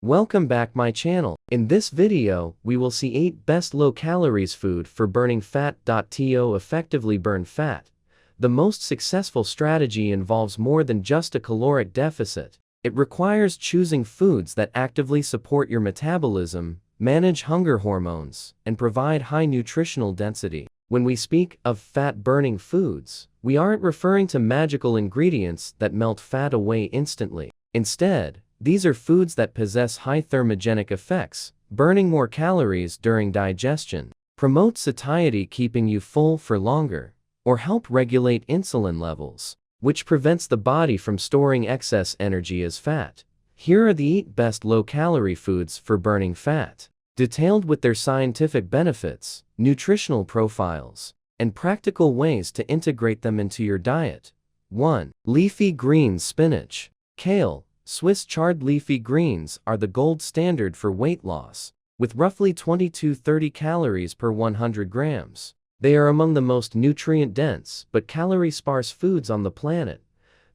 Welcome back my channel. In this video, we will see 8 best low-calories food for burning fat. To effectively burn fat, the most successful strategy involves more than just a caloric deficit. It requires choosing foods that actively support your metabolism, manage hunger hormones, and provide high nutritional density. When we speak of fat-burning foods, we aren't referring to magical ingredients that melt fat away instantly. Instead, these are foods that possess high thermogenic effects, burning more calories during digestion, promote satiety keeping you full for longer, or help regulate insulin levels, which prevents the body from storing excess energy as fat. Here are the 8 best low-calorie foods for burning fat, detailed with their scientific benefits, nutritional profiles, and practical ways to integrate them into your diet. 1. Leafy greens. Spinach, kale, Swiss chard. Leafy greens are the gold standard for weight loss, with roughly 20 to 30 calories per 100 grams. They are among the most nutrient-dense but calorie-sparse foods on the planet.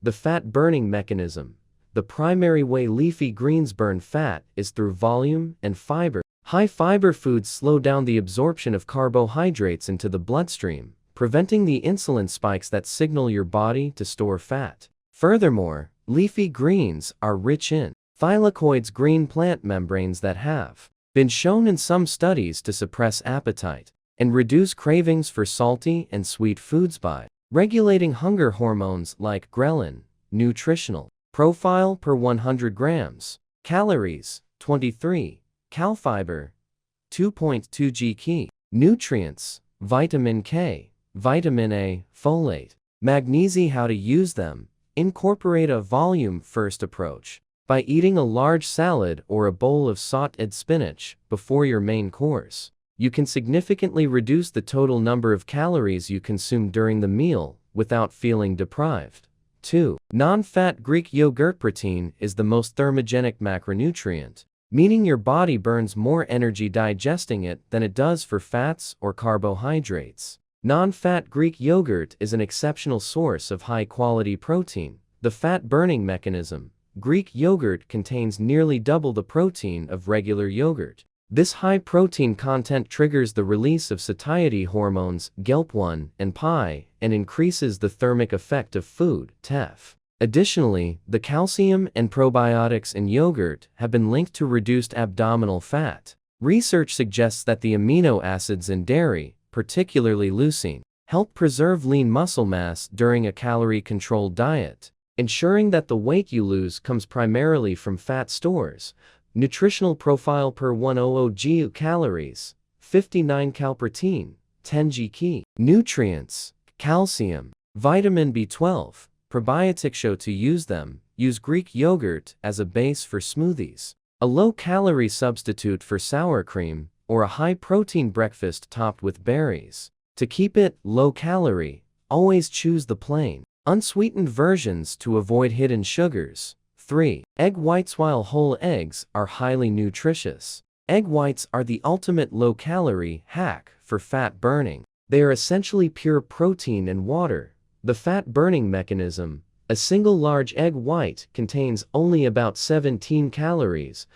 The fat-burning mechanism. The primary way leafy greens burn fat is through volume and fiber. High-fiber foods slow down the absorption of carbohydrates into the bloodstream, preventing the insulin spikes that signal your body to store fat. Furthermore, leafy greens are rich in thylakoids, green plant membranes that have been shown in some studies to suppress appetite and reduce cravings for salty and sweet foods by regulating hunger hormones like ghrelin. Nutritional profile per 100 grams. Calories, 23. Cal fiber, 2.2 g. Key nutrients, vitamin K, vitamin A, folate, magnesium. How to use them. Incorporate a volume-first approach. By eating a large salad or a bowl of sautéed spinach before your main course, you can significantly reduce the total number of calories you consume during the meal without feeling deprived. 2. Non-fat Greek yogurt. Protein is the most thermogenic macronutrient, meaning your body burns more energy digesting it than it does for fats or carbohydrates. Non-fat Greek yogurt is an exceptional source of high-quality protein. The fat-burning mechanism. Greek yogurt contains nearly double the protein of regular yogurt. This high protein content triggers the release of satiety hormones GLP-1 and PI and increases the thermic effect of food (TEF). Additionally, the calcium and probiotics in yogurt have been linked to reduced abdominal fat. Research suggests that the amino acids in dairy, particularly leucine, help preserve lean muscle mass during a calorie-controlled diet, ensuring that the weight you lose comes primarily from fat stores. Nutritional profile per 100 g. Calories, 59 cal. Protein, 10 g. Key nutrients, calcium, vitamin B12, probiotic. Show to use them. Use Greek yogurt as a base for smoothies, a low-calorie substitute for sour cream, or a high-protein breakfast topped with berries. To keep it low-calorie, always choose the plain, unsweetened versions to avoid hidden sugars. 3. Egg whites. While whole eggs are highly nutritious, egg whites are the ultimate low-calorie hack for fat burning. They are essentially pure protein and water. The fat-burning mechanism. A single large egg white contains only about 17 calories,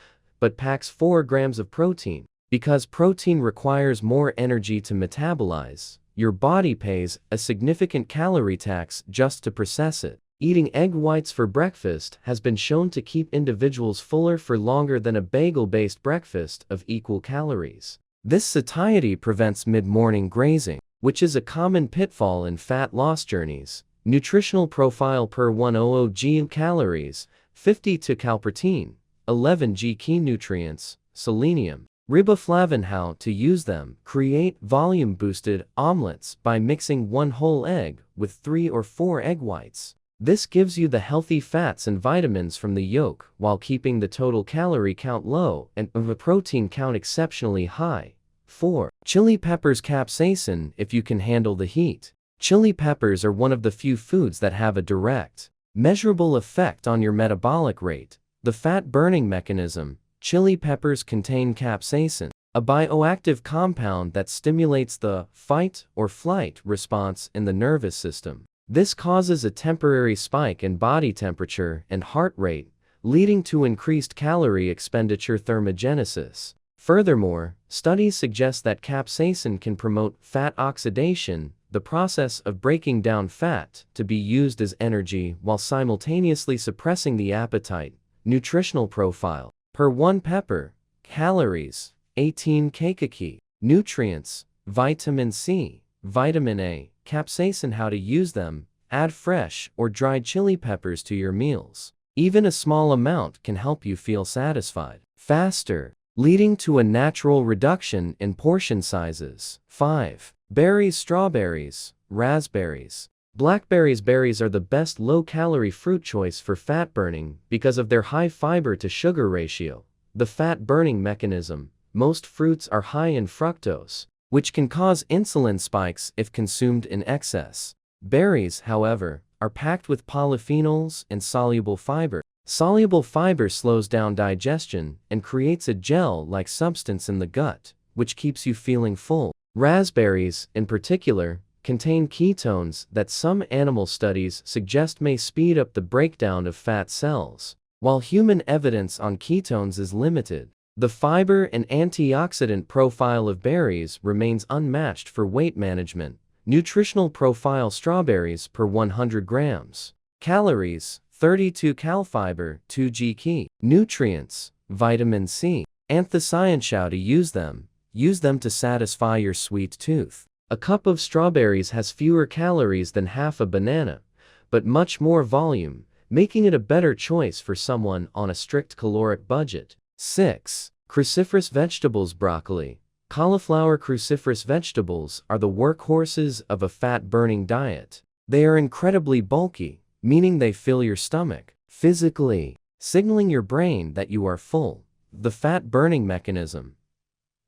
but packs 4 grams of protein. Because protein requires more energy to metabolize, your body pays a significant calorie tax just to process it. Eating egg whites for breakfast has been shown to keep individuals fuller for longer than a bagel-based breakfast of equal calories. This satiety prevents mid-morning grazing, which is a common pitfall in fat loss journeys. Nutritional profile per 100 g. Calories, 52 cal. Protein, 11 g. Key nutrients, selenium, riboflavin. How to use them. Create volume-boosted omelets by mixing 1 whole egg with 3 or 4 egg whites. This gives you the healthy fats and vitamins from the yolk while keeping the total calorie count low and the protein count exceptionally high. 4. Chili peppers. Capsaicin. If you can handle the heat, chili peppers are one of the few foods that have a direct, measurable effect on your metabolic rate. The fat-burning mechanism. Chili peppers contain capsaicin, a bioactive compound that stimulates the fight or flight response in the nervous system. This causes a temporary spike in body temperature and heart rate, leading to increased calorie expenditure thermogenesis. Furthermore, studies suggest that capsaicin can promote fat oxidation, the process of breaking down fat to be used as energy while simultaneously suppressing the appetite. Nutritional profile. Per 1 pepper. Calories, 18 kcal. Nutrients, vitamin C, vitamin A, capsaicin. How to use them. Add fresh or dried chili peppers to your meals. Even a small amount can help you feel satisfied faster, leading to a natural reduction in portion sizes. 5. Berries. Strawberries, raspberries, blackberries. Berries are the best low-calorie fruit choice for fat burning because of their high fiber to sugar ratio. The fat burning mechanism. Most fruits are high in fructose, which can cause insulin spikes if consumed in excess. Berries, however, are packed with polyphenols and soluble fiber. Soluble fiber slows down digestion and creates a gel-like substance in the gut, which keeps you feeling full. Raspberries, in particular, contain ketones that some animal studies suggest may speed up the breakdown of fat cells. While human evidence on ketones is limited, the fiber and antioxidant profile of berries remains unmatched for weight management. Nutritional profile. Strawberries. Per 100 grams. Calories, 32 cal. Fiber, 2 gk. Nutrients, vitamin C, anthocyanins. How to use them. Use them to satisfy your sweet tooth. A cup of strawberries has fewer calories than half a banana, but much more volume, making it a better choice for someone on a strict caloric budget. 6. Cruciferous vegetables. Broccoli, cauliflower. Cruciferous vegetables are the workhorses of a fat-burning diet. They are incredibly bulky, meaning they fill your stomach physically, signaling your brain that you are full. The fat-burning mechanism.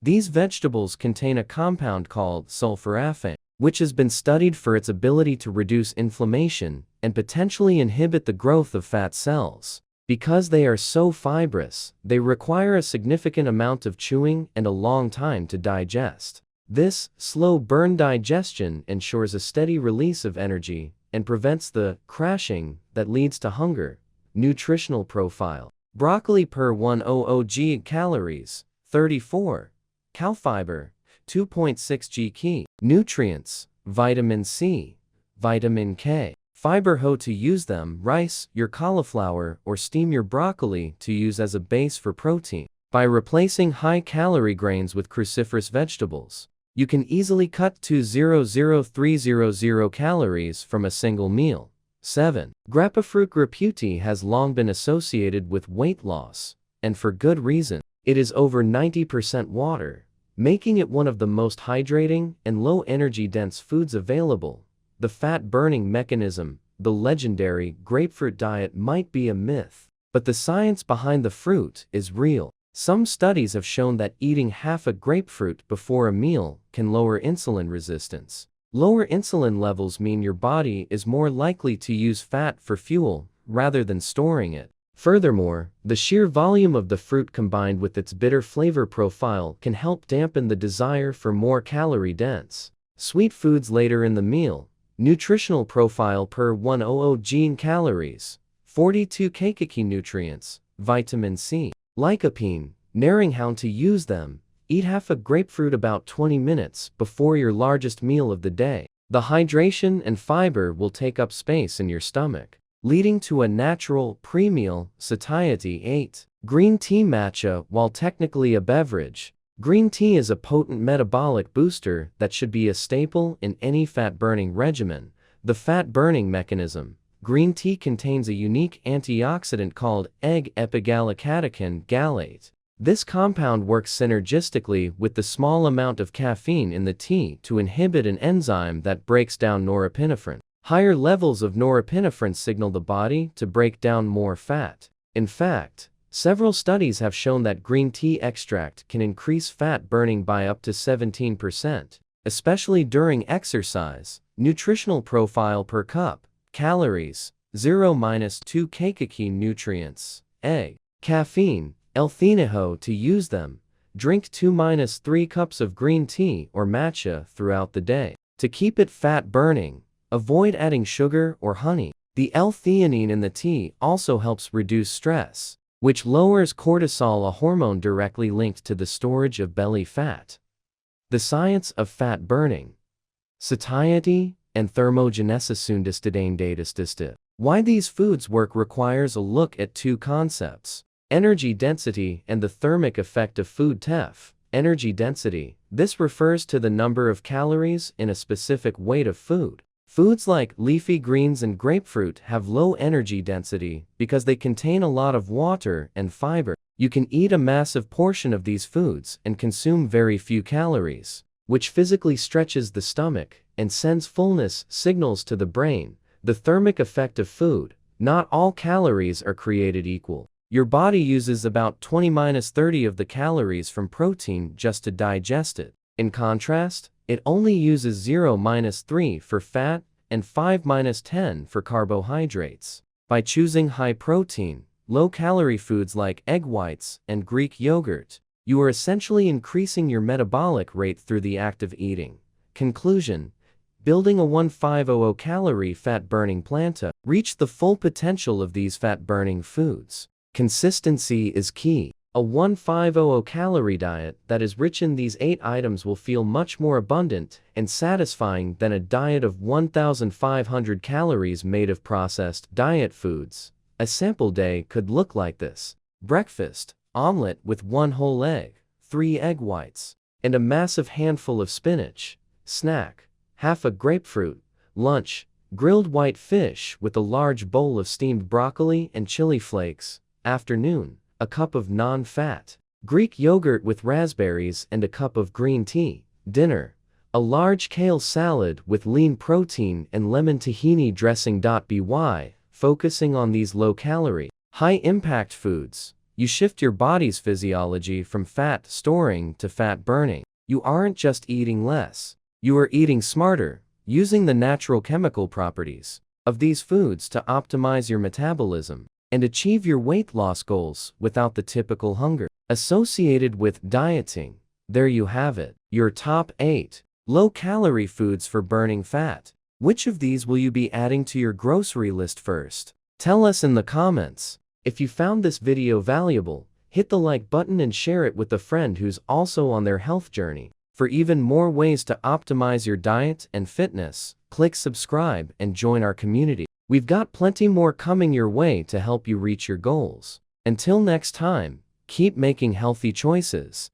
These vegetables contain a compound called sulforaphane, which has been studied for its ability to reduce inflammation and potentially inhibit the growth of fat cells. Because they are so fibrous, they require a significant amount of chewing and a long time to digest. This slow burn digestion ensures a steady release of energy and prevents the crashing that leads to hunger. Nutritional profile. Broccoli. Per 100 g calories, 34 cal. Fiber, 2.6 gk. Nutrients, vitamin C, vitamin K, fiber. How to use them. Rice your cauliflower or steam your broccoli to use as a base for protein. By replacing high-calorie grains with cruciferous vegetables, you can easily cut to 0.00300 calories from a single meal. 7. Grapefruit. Grapefruit has long been associated with weight loss, and for good reason. It is over 90% water, making it one of the most hydrating and low-energy dense foods available. The fat-burning mechanism. The legendary grapefruit diet might be a myth, but the science behind the fruit is real. Some studies have shown that eating half a grapefruit before a meal can lower insulin resistance. Lower insulin levels mean your body is more likely to use fat for fuel rather than storing it. Furthermore, the sheer volume of the fruit combined with its bitter flavor profile can help dampen the desire for more calorie-dense sweet foods later in the meal. Nutritional profile. Per 100 g calories, 42 kcal. Nutrients, vitamin C, lycopene, nourishing. How to use them. Eat half a grapefruit about 20 minutes before your largest meal of the day. The hydration and fiber will take up space in your stomach, leading to a natural pre-meal satiety. 8. Green tea. Matcha. While technically a beverage, green tea is a potent metabolic booster that should be a staple in any fat-burning regimen. The fat-burning mechanism. Green tea contains a unique antioxidant called egg-epigallocatechin gallate. This compound works synergistically with the small amount of caffeine in the tea to inhibit an enzyme that breaks down norepinephrine. Higher levels of norepinephrine signal the body to break down more fat. In fact, several studies have shown that green tea extract can increase fat burning by up to 17%, especially during exercise. Nutritional profile. Per cup. Calories, 0-2 kcal. Nutrients, egg, caffeine, L-theanine. How to use them. Drink 2-3 cups of green tea or matcha throughout the day. To keep it fat burning, avoid adding sugar or honey. The L-theanine in the tea also helps reduce stress, which lowers cortisol, a hormone directly linked to the storage of belly fat. The science of fat burning, satiety, and thermogenesis. Why these foods work requires a look at two concepts: energy density and the thermic effect of food. Energy density. This refers to the number of calories in a specific weight of food. Foods like leafy greens and grapefruit have low energy density because they contain a lot of water and fiber. You can eat a massive portion of these foods and consume very few calories, which physically stretches the stomach and sends fullness signals to the brain. The thermic effect of food. Not all calories are created equal. Your body uses about 20-30 of the calories from protein just to digest it. In contrast, it only uses 0-3 for fat and 5-10 for carbohydrates. By choosing high protein, low-calorie foods like egg whites and Greek yogurt, you are essentially increasing your metabolic rate through the act of eating. Conclusion: building a 1500 calorie fat-burning plan to reach the full potential of these fat-burning foods. Consistency is key. A 1500 calorie diet that is rich in these 8 items will feel much more abundant and satisfying than a diet of 1500 calories made of processed diet foods. A sample day could look like this: breakfast, omelet with 1 whole egg, 3 egg whites, and a massive handful of spinach. Snack, half a grapefruit. Lunch, grilled white fish with a large bowl of steamed broccoli and chili flakes. Afternoon, a cup of non-fat Greek yogurt with raspberries and a cup of green tea. Dinner, a large kale salad with lean protein and lemon tahini dressing. By focusing on these low-calorie, high-impact foods, you shift your body's physiology from fat storing to fat burning. You aren't just eating less, you are eating smarter, using the natural chemical properties of these foods to optimize your metabolism and achieve your weight loss goals without the typical hunger associated with dieting. There you have it, your top 8 low-calorie foods for burning fat. Which of these will you be adding to your grocery list first? Tell us in the comments. If you found this video valuable, hit the like button and share it with a friend who's also on their health journey. For even more ways to optimize your diet and fitness, click subscribe and join our community. We've got plenty more coming your way to help you reach your goals. Until next time, keep making healthy choices.